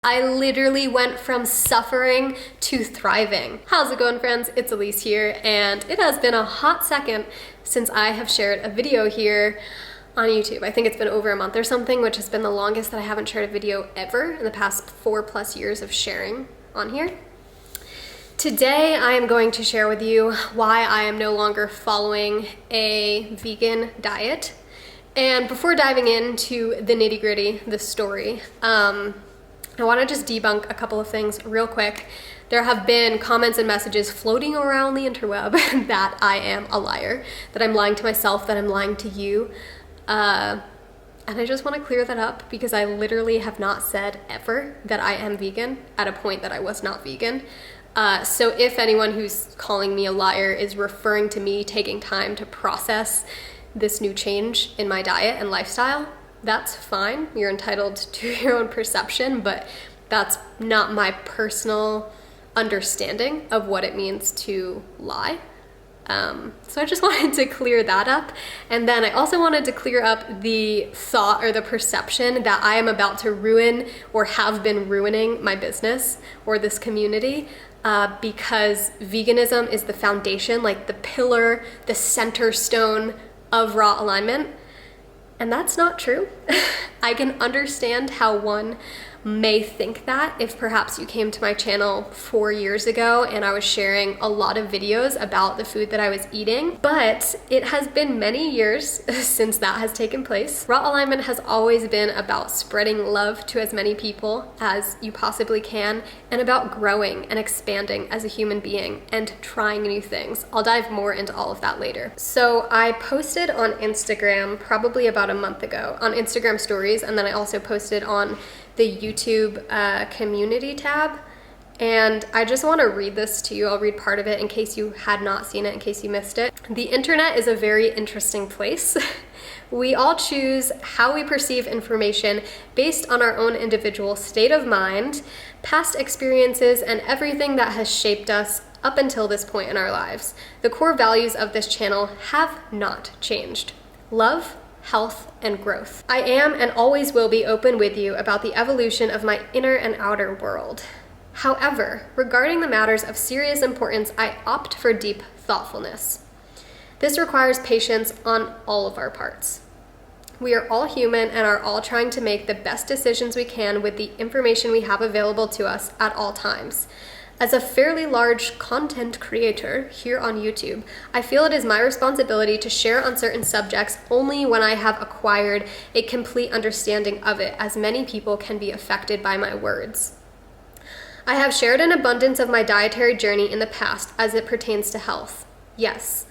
I literally went from suffering to thriving. How's it going, friends? It's Elise here, and it has been a hot second since I have shared a video here on YouTube. I think it's been over a month or something, which has been the longest that I haven't shared a video ever in the past 4+ years of sharing on here. Today, I am going to share with you why I am no longer following a vegan diet. And before diving into the nitty-gritty, the story, I want to just debunk a couple of things real quick. There have been comments and messages floating around the interweb that I am a liar, that I'm lying to myself, that I'm lying to you. And I just want to clear that up because I literally have not said ever that I am vegan at a point that I was not vegan. So if anyone who's calling me a liar is referring to me taking time to process this new change in my diet and lifestyle, that's fine. You're entitled to your own perception, but that's not my personal understanding of what it means to lie. So I just wanted to clear that up. And then I also wanted to clear up the thought or the perception that I am about to ruin or have been ruining my business or this community because veganism is the foundation, like the pillar, the center stone of Raw Alignment. And that's not true. I can understand how one may think that if perhaps you came to my channel 4 years ago and I was sharing a lot of videos about the food that I was eating, but it has been many years since that has taken place. Raw Alignment has always been about spreading love to as many people as you possibly can and about growing and expanding as a human being and trying new things. I'll dive more into all of that later. So I posted on Instagram probably about a month ago on Instagram stories, and then I also posted on the YouTube community tab, and I just want to read this to you. I'll read part of it in case you had not seen it, in case you missed it. The internet is a very interesting place. We all choose how we perceive information based on our own individual state of mind, past experiences, and everything that has shaped us up until this point in our lives. The core values of this channel have not changed. Love, health, and growth. I am and always will be open with you about the evolution of my inner and outer world. However, regarding the matters of serious importance, I opt for deep thoughtfulness. This requires patience on all of our parts. We are all human and are all trying to make the best decisions we can with the information we have available to us at all times. As a fairly large content creator here on YouTube, I feel it is my responsibility to share on certain subjects only when I have acquired a complete understanding of it, as many people can be affected by my words. I have shared an abundance of my dietary journey in the past as it pertains to health. Yes.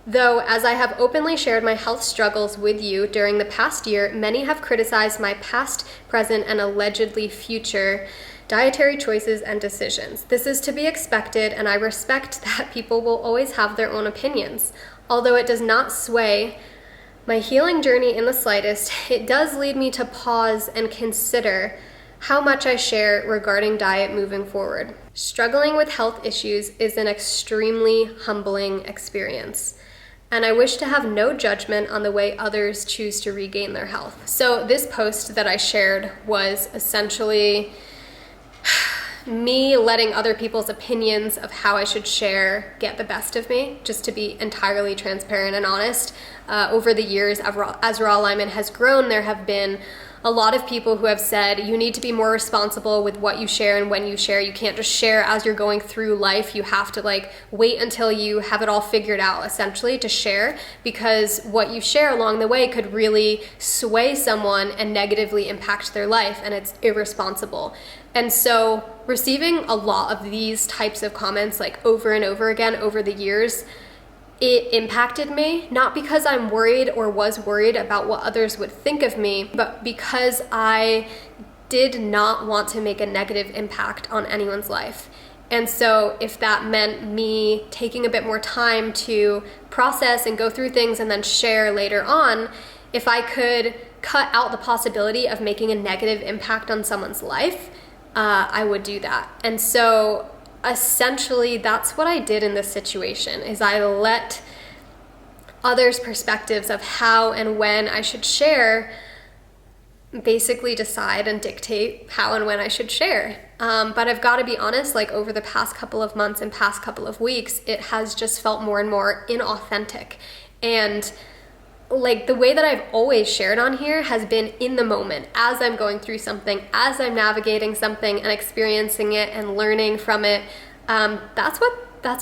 Though, as I have openly shared my health struggles with you during the past year, many have criticized my past, present, and allegedly future dietary choices and decisions. This is to be expected, and I respect that people will always have their own opinions. Although it does not sway my healing journey in the slightest, it does lead me to pause and consider how much I share regarding diet moving forward. Struggling with health issues is an extremely humbling experience, and I wish to have no judgment on the way others choose to regain their health. So this post that I shared was essentially me letting other people's opinions of how I should share get the best of me, just to be entirely transparent and honest. Over the years, as Raw Alignment has grown, there have been a lot of people who have said, you need to be more responsible with what you share and when you share. You can't just share as you're going through life. You have to wait until you have it all figured out, essentially, to share, because what you share along the way could really sway someone and negatively impact their life, and it's irresponsible. And so receiving a lot of these types of comments over and over again over the years, it impacted me, not because I'm worried or was worried about what others would think of me, but because I did not want to make a negative impact on anyone's life. And so if that meant me taking a bit more time to process and go through things and then share later on, if I could cut out the possibility of making a negative impact on someone's life, I would do that. And so essentially that's what I did in this situation, is I let others' perspectives of how and when I should share basically decide and dictate how and when I should share. But I've got to be honest, like over the past couple of months and past couple of weeks, it has just felt more and more inauthentic. And like the way that I've always shared on here has been in the moment, as I'm going through something, as I'm navigating something and experiencing it and learning from it. That's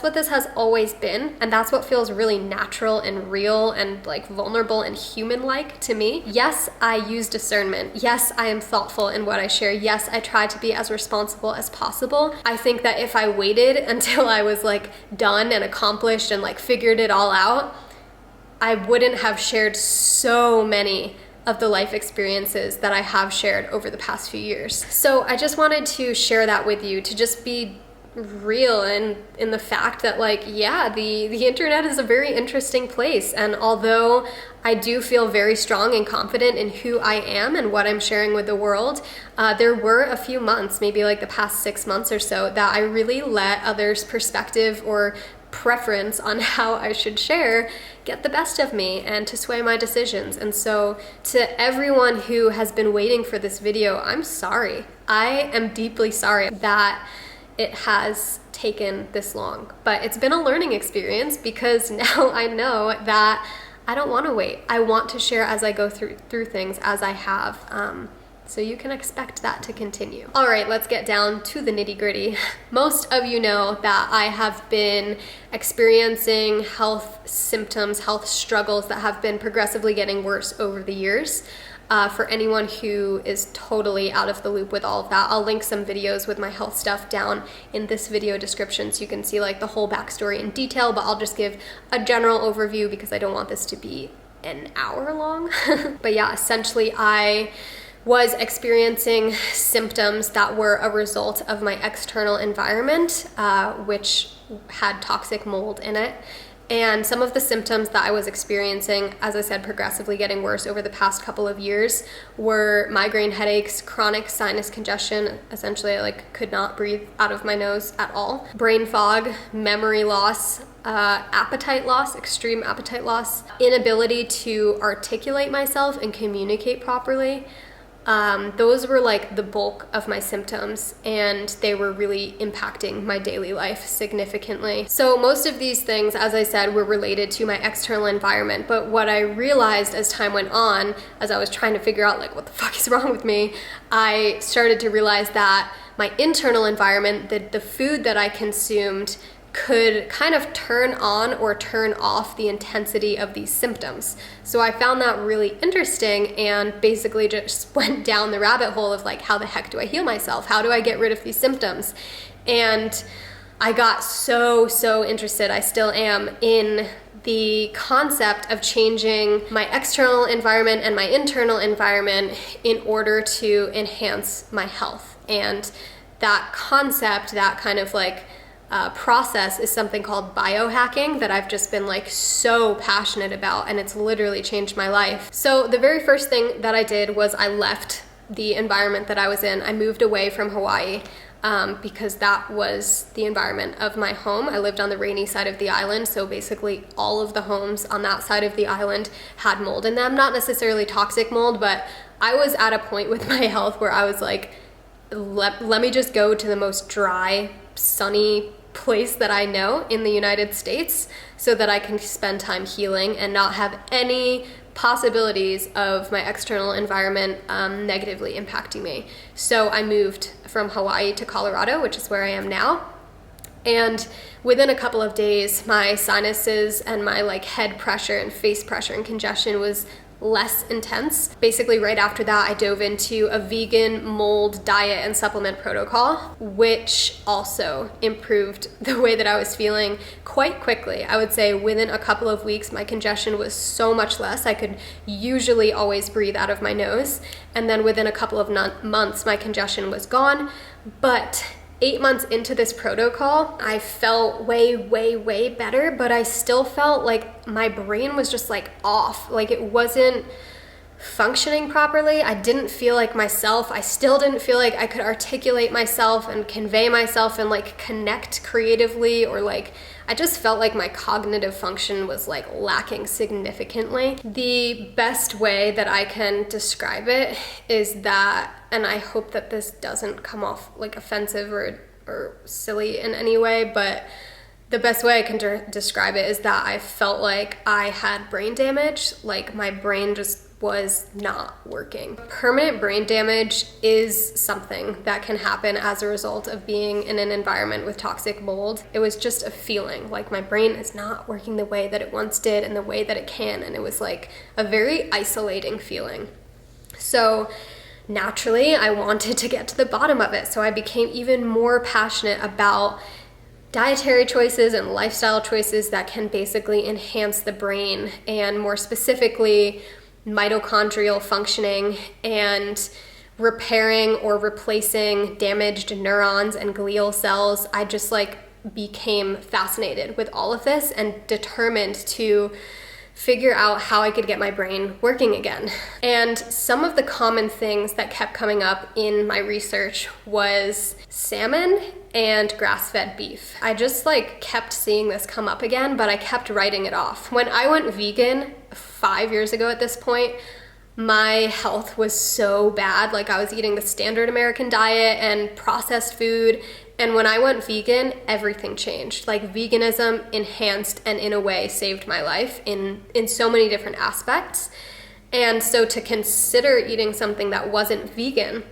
what this has always been, and that's what feels really natural and real and like vulnerable and human-like to me. Yes, I use discernment. Yes, I am thoughtful in what I share. Yes, I try to be as responsible as possible. I think that if I waited until I was like done and accomplished and like figured it all out, I wouldn't have shared so many of the life experiences that I have shared over the past few years. So I just wanted to share that with you, to just be real and in the fact that like, yeah, the internet is a very interesting place. And although I do feel very strong and confident in who I am and what I'm sharing with the world, there were a few months, maybe like the past 6 months or so, that I really let others' perspective or preference on how I should share get the best of me and to sway my decisions. And so to everyone who has been waiting for this video, I'm sorry. I am deeply sorry that it has taken this long, but it's been a learning experience because now I know that I don't want to wait. I want to share as I go through things as I have. So you can expect that to continue. All right, let's get down to the nitty-gritty. Most of you know that I have been experiencing health symptoms, health struggles that have been progressively getting worse over the years. For anyone who is totally out of the loop with all of that, I'll link some videos with my health stuff down in this video description so you can see like the whole backstory in detail, but I'll just give a general overview because I don't want this to be an hour long. But yeah, essentially I was experiencing symptoms that were a result of my external environment, which had toxic mold in it. And some of the symptoms that I was experiencing, as I said, progressively getting worse over the past couple of years, were migraine headaches, chronic sinus congestion. Essentially, I like could not breathe out of my nose at all. Brain fog, memory loss, appetite loss, extreme appetite loss, inability to articulate myself and communicate properly. Those were like the bulk of my symptoms, and they were really impacting my daily life significantly. So most of these things, as I said, were related to my external environment. But what I realized as time went on, as I was trying to figure out like what the fuck is wrong with me, I started to realize that my internal environment, the food that I consumed, could kind of turn on or turn off the intensity of these symptoms. So I found that really interesting and basically just went down the rabbit hole of like, how the heck do I heal myself? How do I get rid of these symptoms? And I got so interested, I still am, in the concept of changing my external environment and my internal environment in order to enhance my health. And that concept, that kind of like process is something called biohacking that I've just been like so passionate about, and it's literally changed my life. So the very first thing that I did was I left the environment that I was in. I moved away from Hawaii because that was the environment of my home. I lived on the rainy side of the island, so basically all of the homes on that side of the island had mold in them. Not necessarily toxic mold, but I was at a point with my health where I was like, let me just go to the most dry, sunny place that I know in the United States so that I can spend time healing and not have any possibilities of my external environment negatively impacting me. So I moved from Hawaii to Colorado, which is where I am now. And within a couple of days, my sinuses and my like head pressure and face pressure and congestion was less intense. Basically, right after that, I dove into a vegan mold diet and supplement protocol, which also improved the way that I was feeling quite quickly. I would say within a couple of weeks, my congestion was so much less. I could usually always breathe out of my nose. And then within a couple of months, my congestion was gone. But 8 months into this protocol, I felt way better, but I still felt like my brain was just like off. Like it wasn't functioning properly. I didn't feel like myself. I still didn't feel like I could articulate myself and convey myself and like connect creatively, or like I just felt like my cognitive function was like lacking significantly. The best way that I can describe it is that, and I hope that this doesn't come off like offensive or silly in any way, but the best way I can describe it is that I felt like I had brain damage, like my brain just was not working. Permanent brain damage is something that can happen as a result of being in an environment with toxic mold. It was just a feeling like my brain is not working the way that it once did and the way that it can, and it was like a very isolating feeling. So naturally, I wanted to get to the bottom of it, so I became even more passionate about dietary choices and lifestyle choices that can basically enhance the brain, and more specifically mitochondrial functioning and repairing or replacing damaged neurons and glial cells. I just like became fascinated with all of this and determined to figure out how I could get my brain working again. And some of the common things that kept coming up in my research was salmon and grass-fed beef. I just like kept seeing this come up again, but I kept writing it off. When I went vegan 5 years ago at this point, my health was so bad. Like I was eating the standard American diet and processed food. And when I went vegan, everything changed. Like veganism enhanced and in a way saved my life in so many different aspects. And so to consider eating something that wasn't vegan,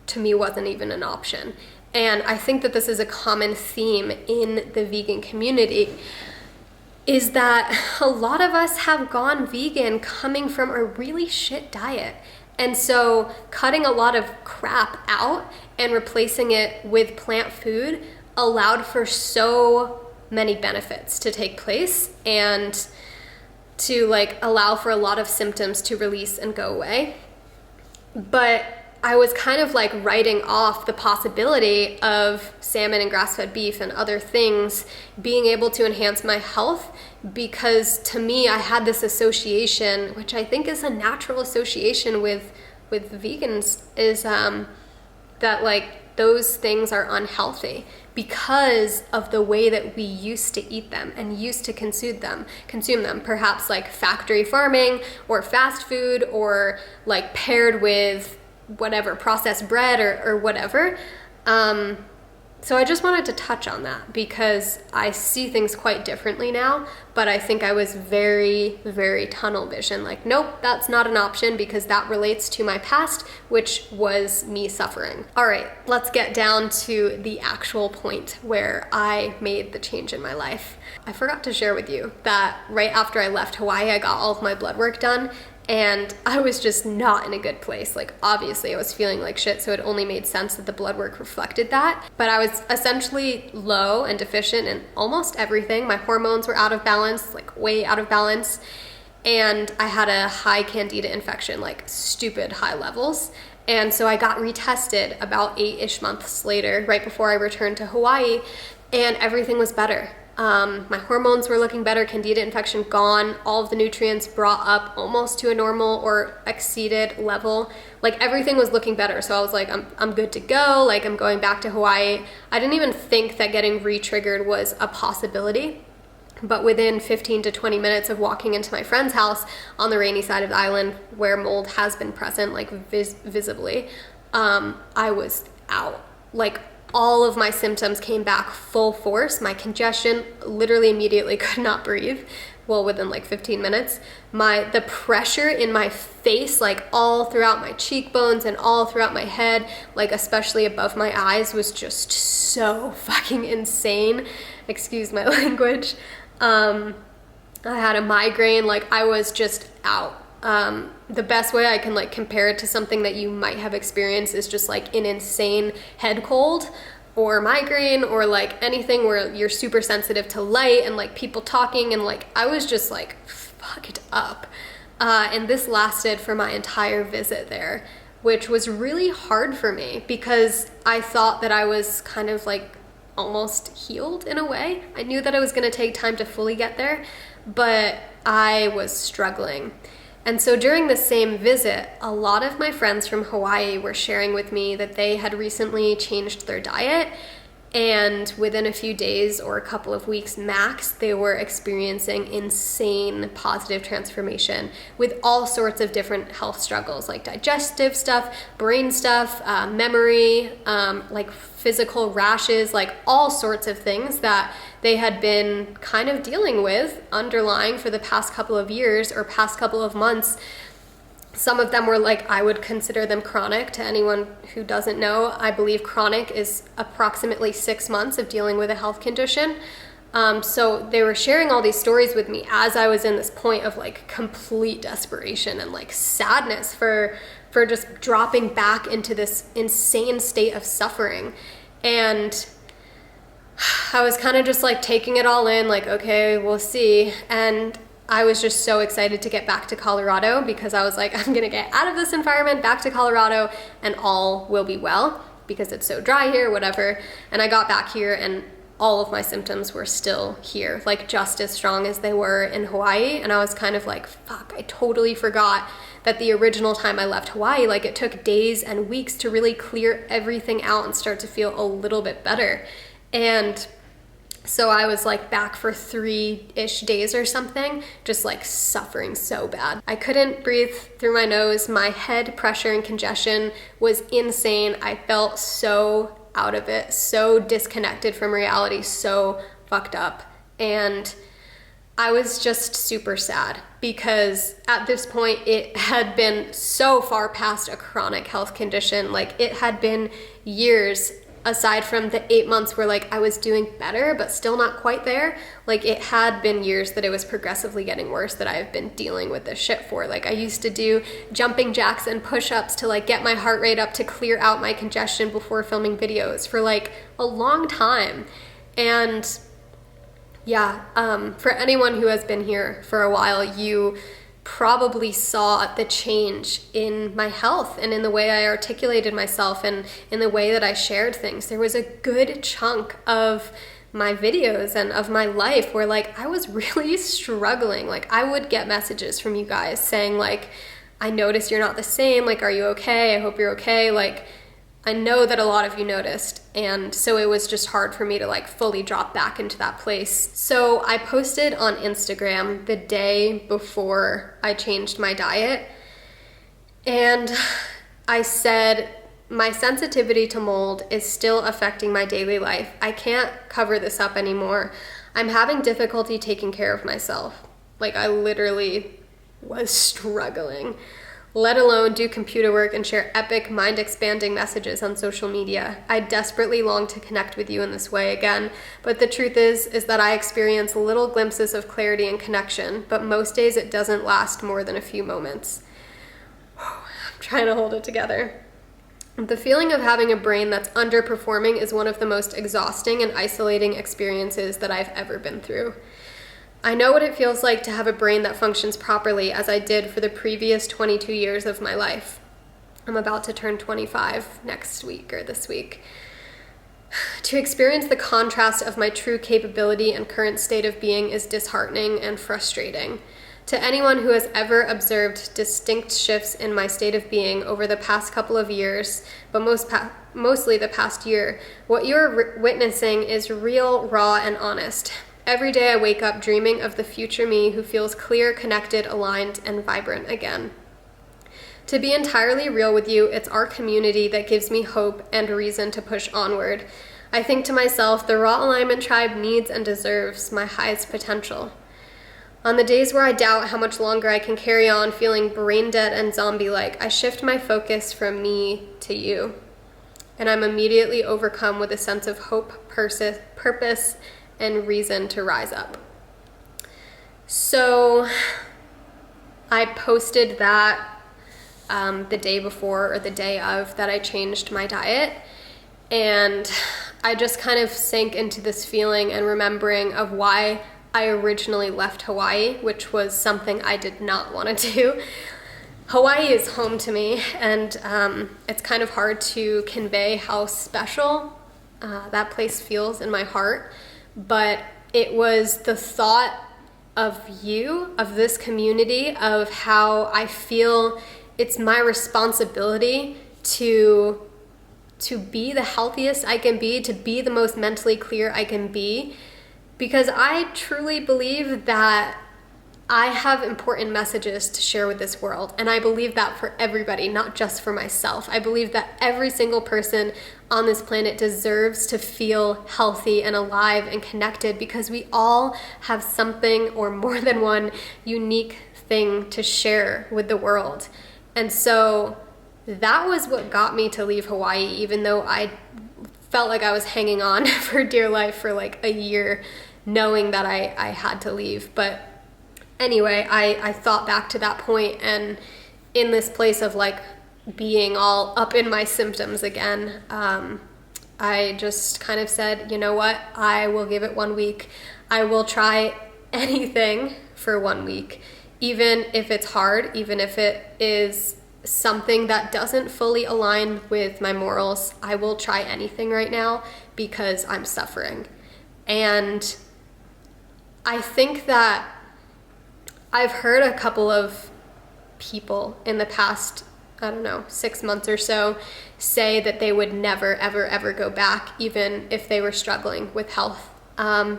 to me wasn't even an option. And I think that this is a common theme in the vegan community, is that a lot of us have gone vegan coming from a really shit diet. And so cutting a lot of crap out and replacing it with plant food allowed for so many benefits to take place and to like allow for a lot of symptoms to release and go away. But I was kind of like writing off the possibility of salmon and grass-fed beef and other things being able to enhance my health, because to me I had this association, which I think is a natural association with vegans, is that like those things are unhealthy because of the way that we used to eat them and used to consume them, perhaps like factory farming or fast food, or like paired with whatever, processed bread or whatever. So I just wanted to touch on that because I see things quite differently now, but I think I was very, very tunnel vision. Like, nope, that's not an option because that relates to my past, which was me suffering. All right, let's get down to the actual point where I made the change in my life. I forgot to share with you that right after I left Hawaii, I got all of my blood work done. And I was just not in a good place. Like, obviously I was feeling like shit, so it only made sense that the blood work reflected that. But I was essentially low and deficient in almost everything. My hormones were out of balance, like way out of balance. And I had a high candida infection, like stupid high levels. And so I got retested about 8-ish months later, right before I returned to Hawaii, and everything was better. My hormones were looking better, candida infection gone, all of the nutrients brought up almost to a normal or exceeded level. Like everything was looking better. So I was like, I'm good to go. Like I'm going back to Hawaii. I didn't even think that getting re-triggered was a possibility. But within 15 to 20 minutes of walking into my friend's house on the rainy side of the island where mold has been present, like visibly, I was out. Like all of my symptoms came back full force. My congestion, literally immediately could not breathe. Well, within like 15 minutes. The pressure in my face, like all throughout my cheekbones and all throughout my head, like especially above my eyes, was just so fucking insane. Excuse my language. I had a migraine, like I was just out. The best way I can like compare it to something that you might have experienced is just like an insane head cold or migraine, or like anything where you're super sensitive to light and like people talking, and like I was just like fucked up. And this lasted for my entire visit there, which was really hard for me because I thought that I was kind of like almost healed in a way. I knew that it was going to take time to fully get there, but I was struggling. And so during the same visit, a lot of my friends from Hawaii were sharing with me that they had recently changed their diet, and within a few days or a couple of weeks max, they were experiencing insane positive transformation with all sorts of different health struggles, like digestive stuff, brain stuff, memory, like physical rashes, like all sorts of things that they had been kind of dealing with underlying for the past couple of years or past couple of months. Some of them were like, I would consider them chronic. To anyone who doesn't know, I believe chronic is approximately 6 months of dealing with a health condition. So they were sharing all these stories with me as I was in this point of like complete desperation and like sadness for just dropping back into this insane state of suffering. And I was kind of just like taking it all in, like, okay, we'll see. And I was just so excited to get back to Colorado because I was like, I'm gonna get out of this environment, back to Colorado, and all will be well because it's so dry here, whatever. And I got back here and all of my symptoms were still here, like just as strong as they were in Hawaii. And I was kind of like, fuck, I totally forgot that the original time I left Hawaii, like it took days and weeks to really clear everything out and start to feel a little bit better. And so I was like back for 3-ish days or something, just like suffering so bad. I couldn't breathe through my nose. My head pressure and congestion was insane. I felt so out of it, so disconnected from reality, so fucked up. And I was just super sad because at this point it had been so far past a chronic health condition. Like it had been years, aside from the 8 months where like I was doing better but still not quite there. Like it had been years that it was progressively getting worse that I've been dealing with this shit for. Like I used to do jumping jacks and push-ups to like get my heart rate up to clear out my congestion before filming videos for like a long time. And yeah, for anyone who has been here for a while, you probably saw the change in my health and in the way I articulated myself and in the way that I shared things. There was a good chunk of my videos and of my life where like I was really struggling. Like I would get messages from you guys saying like, I noticed you're not the same. Like, are you okay? I hope you're okay. Like, I know that a lot of you noticed, and so it was just hard for me to like fully drop back into that place. So I posted on Instagram the day before I changed my diet, and I said, my sensitivity to mold is still affecting my daily life. I can't cover this up anymore. I'm having difficulty taking care of myself. Like I literally was struggling, let alone do computer work and share epic mind-expanding messages on social media. I desperately long to connect with you in this way again, but the truth is that I experience little glimpses of clarity and connection, but most days it doesn't last more than a few moments. I'm trying to hold it together. The feeling of having a brain that's underperforming is one of the most exhausting and isolating experiences that I've ever been through. I know what it feels like to have a brain that functions properly as I did for the previous 22 years of my life. I'm about to turn 25 next week or this week. To experience the contrast of my true capability and current state of being is disheartening and frustrating. To anyone who has ever observed distinct shifts in my state of being over the past couple of years, but mostly the past year, what you're witnessing is real, raw, and honest. Every day I wake up dreaming of the future me who feels clear, connected, aligned, and vibrant again. To be entirely real with you, it's our community that gives me hope and reason to push onward. I think to myself, the Raw Alignment Tribe needs and deserves my highest potential. On the days where I doubt how much longer I can carry on feeling brain dead and zombie-like, I shift my focus from me to you. And I'm immediately overcome with a sense of hope, purpose, and reason to rise up. So I posted that the day before or the day of that I changed my diet, and I just kind of sank into this feeling and remembering of why I originally left Hawaii, which was something I did not want to do. Hawaii is home to me, and it's kind of hard to convey how special that place feels in my heart. But it was the thought of you, of this community, of how I feel it's my responsibility to be the healthiest I can be, to be the most mentally clear I can be, because I truly believe that I have important messages to share with this world, and I believe that for everybody, not just for myself. I believe that every single person on this planet deserves to feel healthy and alive and connected, because we all have something or more than one unique thing to share with the world. And so that was what got me to leave Hawaii, even though I felt like I was hanging on for dear life for like a year, knowing that I had to leave. But anyway, I thought back to that point, and in this place of like being all up in my symptoms again, I just kind of said, you know what, I will give it 1 week. I will try anything for 1 week, even if it's hard, even if it is something that doesn't fully align with my morals. I will try anything right now because I'm suffering. And I think that I've heard a couple of people in the past, 6 months or so, say that they would never, ever, ever go back, even if they were struggling with health. And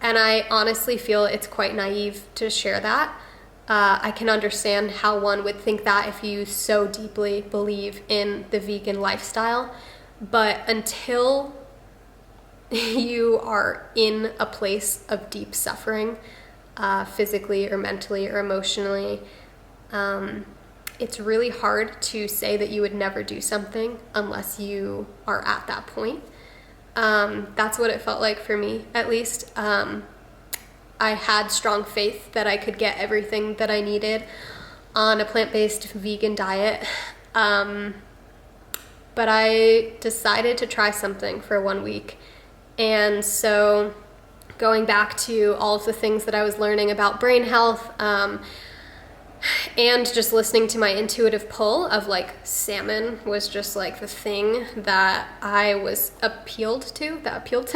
I honestly feel it's quite naive to share that. I can understand how one would think that if you so deeply believe in the vegan lifestyle, but until you are in a place of deep suffering, physically or mentally or emotionally, it's really hard to say that you would never do something unless you are at that point. That's what it felt like for me, at least. I had strong faith that I could get everything that I needed on a plant-based vegan diet. But I decided to try something for 1 week. And so going back to all of the things that I was learning about brain health, and just listening to my intuitive pull of like salmon was just like the thing that I was appealed to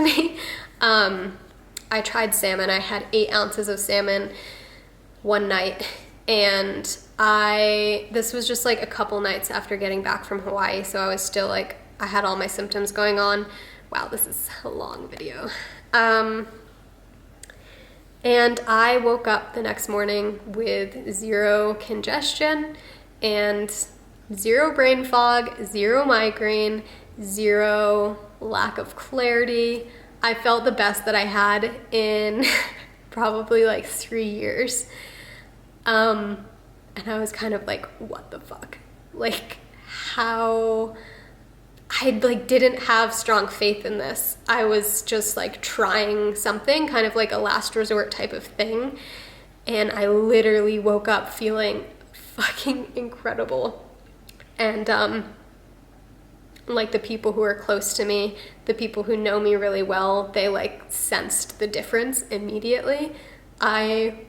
me. I tried salmon. I had 8 ounces of salmon one night, and this was just like a couple nights after getting back from Hawaii, so I was still like, I had all my symptoms going on. Wow, this is a long video. And I woke up the next morning with 0 congestion and 0 brain fog, 0 migraine, 0 lack of clarity. I felt the best that I had in probably like 3 years. And I was kind of like, what the fuck? Like, how? I like didn't have strong faith in this. I was just like trying something, kind of like a last resort type of thing. And I literally woke up feeling fucking incredible. And like the people who are close to me, the people who know me really well, they like sensed the difference immediately. I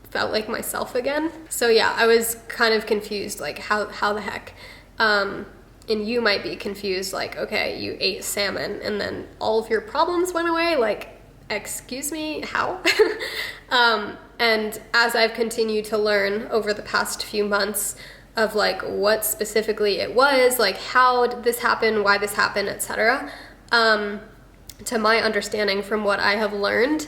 felt like myself again. So yeah, I was kind of confused, like how the heck? And you might be confused, like, okay, you ate salmon and then all of your problems went away? Like, excuse me, how? And as I've continued to learn over the past few months of like what specifically it was, like how did this happen, why this happened, etc., to my understanding from what I have learned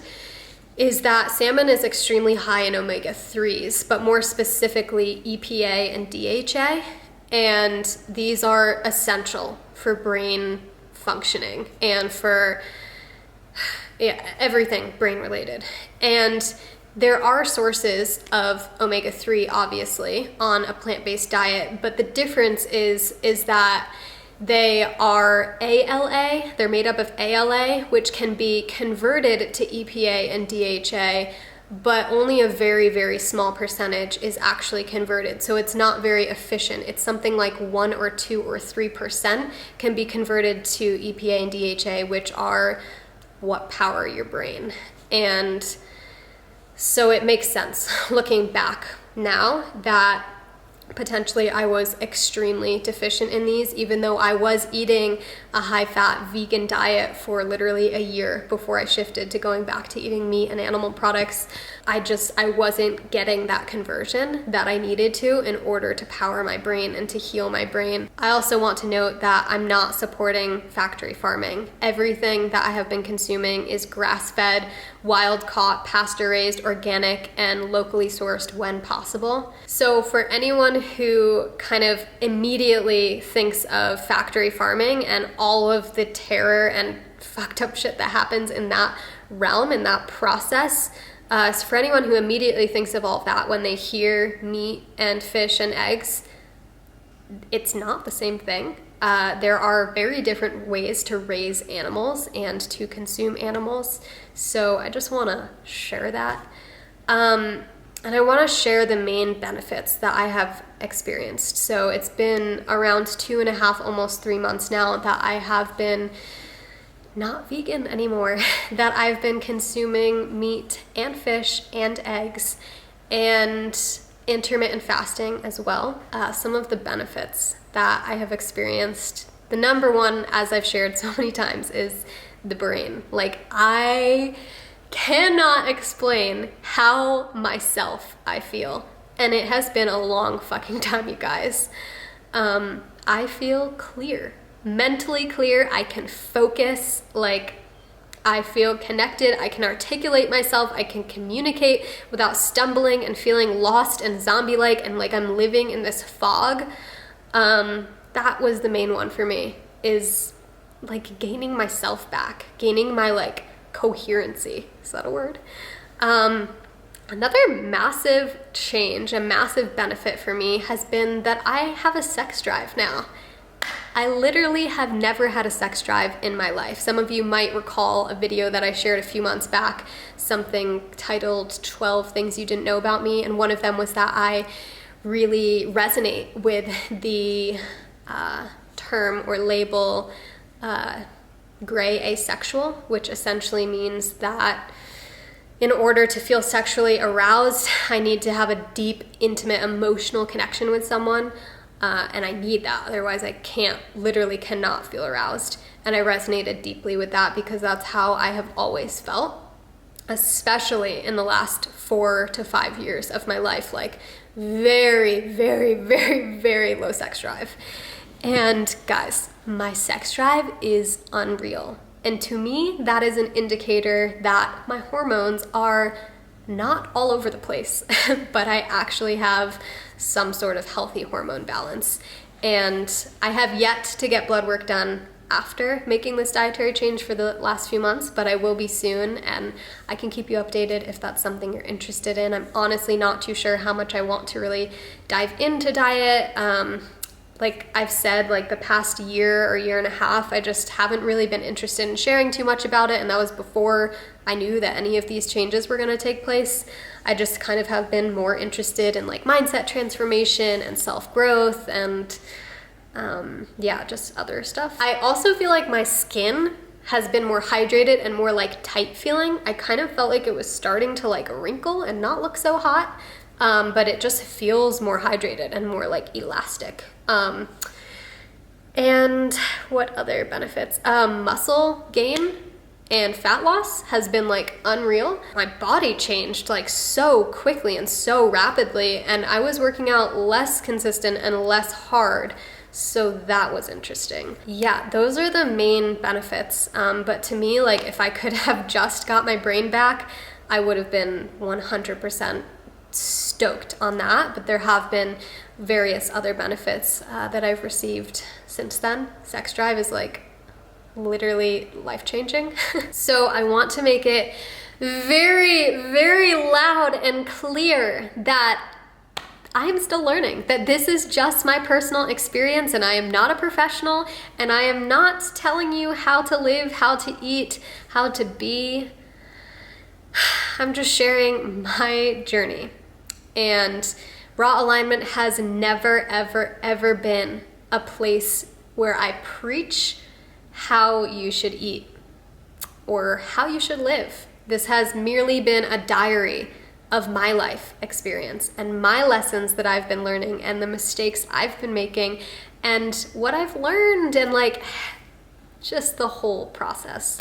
is that salmon is extremely high in omega-3s, but more specifically EPA and DHA. And these are essential for brain functioning and for everything brain related. And there are sources of omega-3, obviously, on a plant-based diet, but the difference is that they are ALA, they're made up of ALA, which can be converted to EPA and DHA, but only a very, very small percentage is actually converted. So it's not very efficient. It's something like 1 or 2 or 3% can be converted to EPA and DHA, which are what power your brain. And so it makes sense looking back now that potentially I was extremely deficient in these, even though I was eating a high-fat vegan diet for literally a year before I shifted to going back to eating meat and animal products. I wasn't getting that conversion that I needed to in order to power my brain and to heal my brain. I also want to note that I'm not supporting factory farming. Everything that I have been consuming is grass-fed, wild-caught, pasture-raised, organic, and locally sourced when possible. So for anyone who kind of immediately thinks of factory farming and all of the terror and fucked up shit that happens in that realm, in that process, so for anyone who immediately thinks of all of that when they hear meat and fish and eggs, it's not the same thing. There are very different ways to raise animals and to consume animals. So I just want to share that. And I want to share the main benefits that I have experienced. So it's been around 2.5, almost 3 months now that I have been not vegan anymore, that I've been consuming meat and fish and eggs and intermittent fasting as well. Some of the benefits that I have experienced, the number one, as I've shared so many times, is the brain. Like, I cannot explain how myself I feel, and it has been a long fucking time, you guys. I feel clear, mentally clear. I can focus, like, I feel connected, I can articulate myself, I can communicate without stumbling and feeling lost and zombie-like and like I'm living in this fog. That was the main one for me, is like gaining myself back, gaining my like coherency. Is that a word? Another massive change, a massive benefit for me has been that I have a sex drive now. I literally have never had a sex drive in my life. Some of you might recall a video that I shared a few months back, something titled 12 Things You Didn't Know About Me, and one of them was that I really resonate with the term or label gray asexual, which essentially means that in order to feel sexually aroused, I need to have a deep, intimate, emotional connection with someone. And I need that, otherwise I literally cannot feel aroused. And I resonated deeply with that because that's how I have always felt, especially in the last 4 to 5 years of my life, like very, very, very, very low sex drive. And guys, my sex drive is unreal. And to me, that is an indicator that my hormones are not all over the place, but I actually have some sort of healthy hormone balance. And I have yet to get blood work done after making this dietary change for the last few months, but I will be soon, and I can keep you updated if that's something you're interested in. I'm honestly not too sure how much I want to really dive into diet. Like I've said, like the past year or year and a half, I just haven't really been interested in sharing too much about it, and that was before I knew that any of these changes were going to take place. I just kind of have been more interested in like mindset transformation and self-growth and yeah, just other stuff. I also feel like my skin has been more hydrated and more like tight feeling. I kind of felt like it was starting to like wrinkle and not look so hot, but it just feels more hydrated and more like elastic. And what other benefits? Muscle gain and fat loss has been like unreal. My body changed like so quickly and so rapidly, and I was working out less consistent and less hard, so that was interesting. Yeah, those are the main benefits, but to me, like if I could have just got my brain back, I would have been 100% stoked on that, but there have been various other benefits that I've received since then. Sex drive is like literally life-changing. So I want to make it very, very loud and clear that I am still learning, that this is just my personal experience and I am not a professional, and I am not telling you how to live, how to eat, how to be. I'm just sharing my journey. And Raw Alignment has never, ever, ever been a place where I preach how you should eat or how you should live. This has merely been a diary of my life experience and my lessons that I've been learning and the mistakes I've been making and what I've learned and like just the whole process.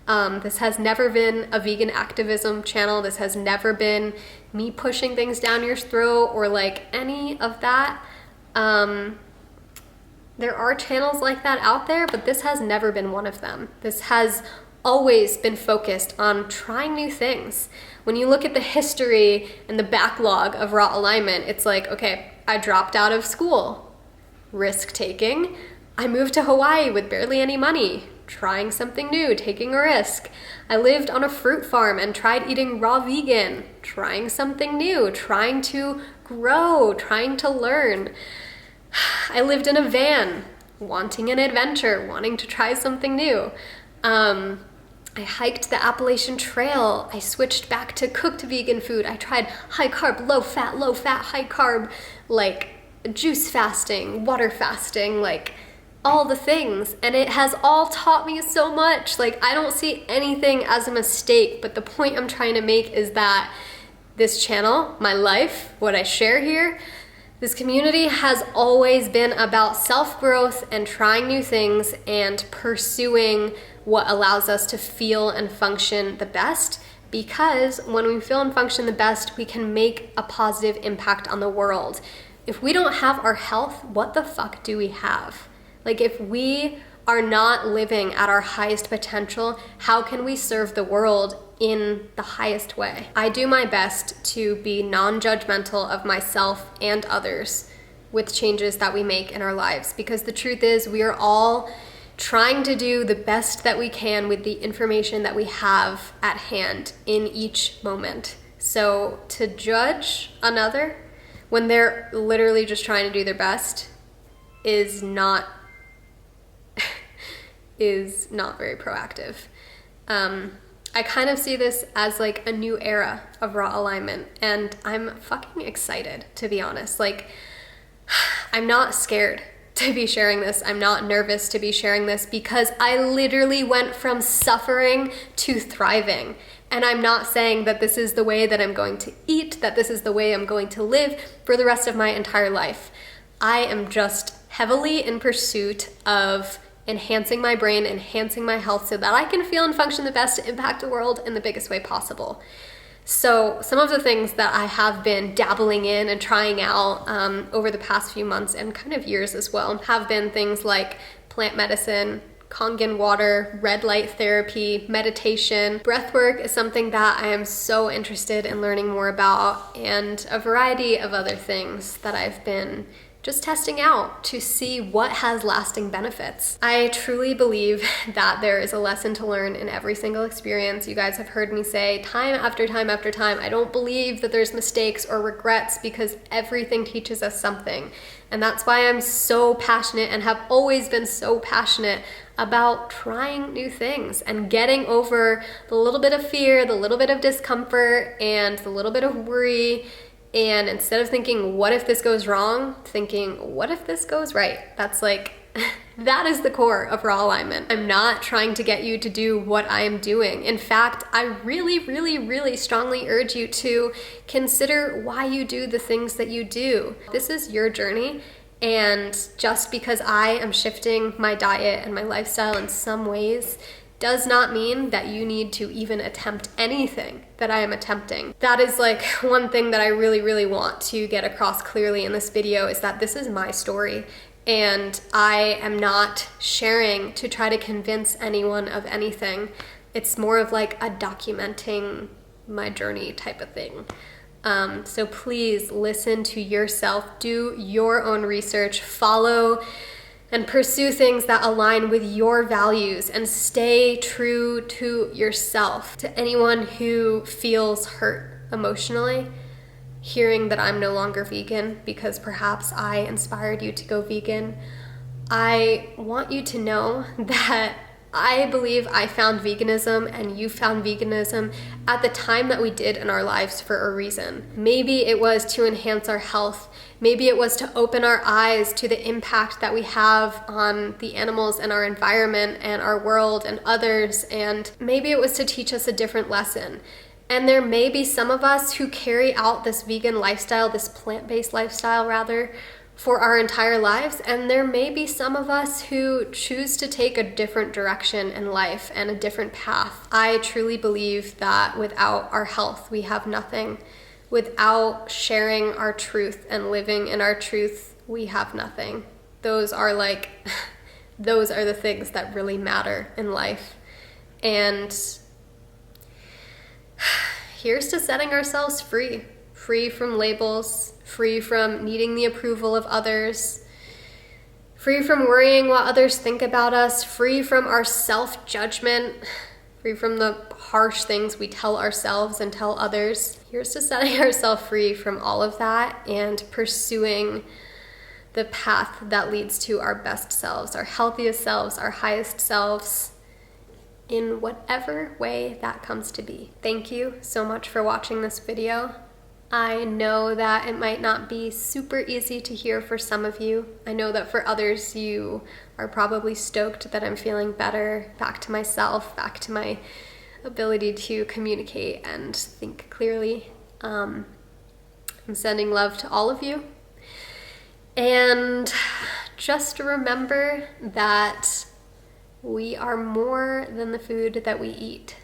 This has never been a vegan activism channel. This has never been me pushing things down your throat or like any of that. There are channels like that out there, but this has never been one of them. This has always been focused on trying new things. When you look at the history and the backlog of Raw Alignment, it's like, okay, I dropped out of school, risk taking. I moved to Hawaii with barely any money, trying something new, taking a risk. I lived on a fruit farm and tried eating raw vegan, trying something new, trying to grow, trying to learn. I lived in a van, wanting an adventure, wanting to try something new. I hiked the Appalachian Trail. I switched back to cooked vegan food. I tried high carb, low fat, high carb, like juice fasting, water fasting, like all the things. And it has all taught me so much. Like I don't see anything as a mistake, but the point I'm trying to make is that this channel, my life, what I share here, this community has always been about self-growth and trying new things and pursuing what allows us to feel and function the best, because when we feel and function the best, we can make a positive impact on the world. If we don't have our health, what the fuck do we have? Like if we are not living at our highest potential, how can we serve the world in the highest way? I do my best to be non-judgmental of myself and others with changes that we make in our lives, because the truth is we are all trying to do the best that we can with the information that we have at hand in each moment. So to judge another when they're literally just trying to do their best is not very proactive. I kind of see this as like a new era of Raw Alignment, and I'm fucking excited, to be honest. Like, I'm not scared to be sharing this. I'm not nervous to be sharing this, because I literally went from suffering to thriving. And I'm not saying that this is the way that I'm going to eat, that this is the way I'm going to live for the rest of my entire life. I am just heavily in pursuit of enhancing my brain, enhancing my health so that I can feel and function the best to impact the world in the biggest way possible. So some of the things that I have been dabbling in and trying out over the past few months and kind of years as well have been things like plant medicine, Kangen water, red light therapy, meditation. Breathwork is something that I am so interested in learning more about, and a variety of other things that I've been just testing out to see what has lasting benefits. I truly believe that there is a lesson to learn in every single experience. You guys have heard me say time after time after time, I don't believe that there's mistakes or regrets, because everything teaches us something. And that's why I'm so passionate and have always been so passionate about trying new things and getting over the little bit of fear, the little bit of discomfort, and the little bit of worry. And instead of thinking, what if this goes wrong? Thinking, what if this goes right? That's like, that is the core of Raw Alignment. I'm not trying to get you to do what I am doing. In fact, I really, really, really strongly urge you to consider why you do the things that you do. This is your journey. And just because I am shifting my diet and my lifestyle in some ways does not mean that you need to even attempt anything that I am attempting. That is like one thing that I really, really want to get across clearly in this video, is that this is my story, and I am not sharing to try to convince anyone of anything. It's more of like a documenting my journey type of thing. So please listen to yourself, do your own research, follow and pursue things that align with your values, and stay true to yourself. To anyone who feels hurt emotionally, hearing that I'm no longer vegan because perhaps I inspired you to go vegan, I want you to know that I believe I found veganism and you found veganism at the time that we did in our lives for a reason. Maybe it was to enhance our health. Maybe it was to open our eyes to the impact that we have on the animals and our environment and our world and others. And maybe it was to teach us a different lesson. And there may be some of us who carry out this vegan lifestyle, this plant-based lifestyle rather, for our entire lives. And there may be some of us who choose to take a different direction in life and a different path. I truly believe that without our health, we have nothing. Without sharing our truth and living in our truth, we have nothing. Those are the things that really matter in life. And here's to setting ourselves free. Free from labels, free from needing the approval of others, free from worrying what others think about us, free from our self-judgment, free from the harsh things we tell ourselves and tell others. Here's to setting ourselves free from all of that and pursuing the path that leads to our best selves, our healthiest selves, our highest selves, in whatever way that comes to be. Thank you so much for watching this video. I know that it might not be super easy to hear for some of you. I know that for others, you are probably stoked that I'm feeling better, back to myself, back to my ability to communicate and think clearly. I'm sending love to all of you. And just remember that we are more than the food that we eat.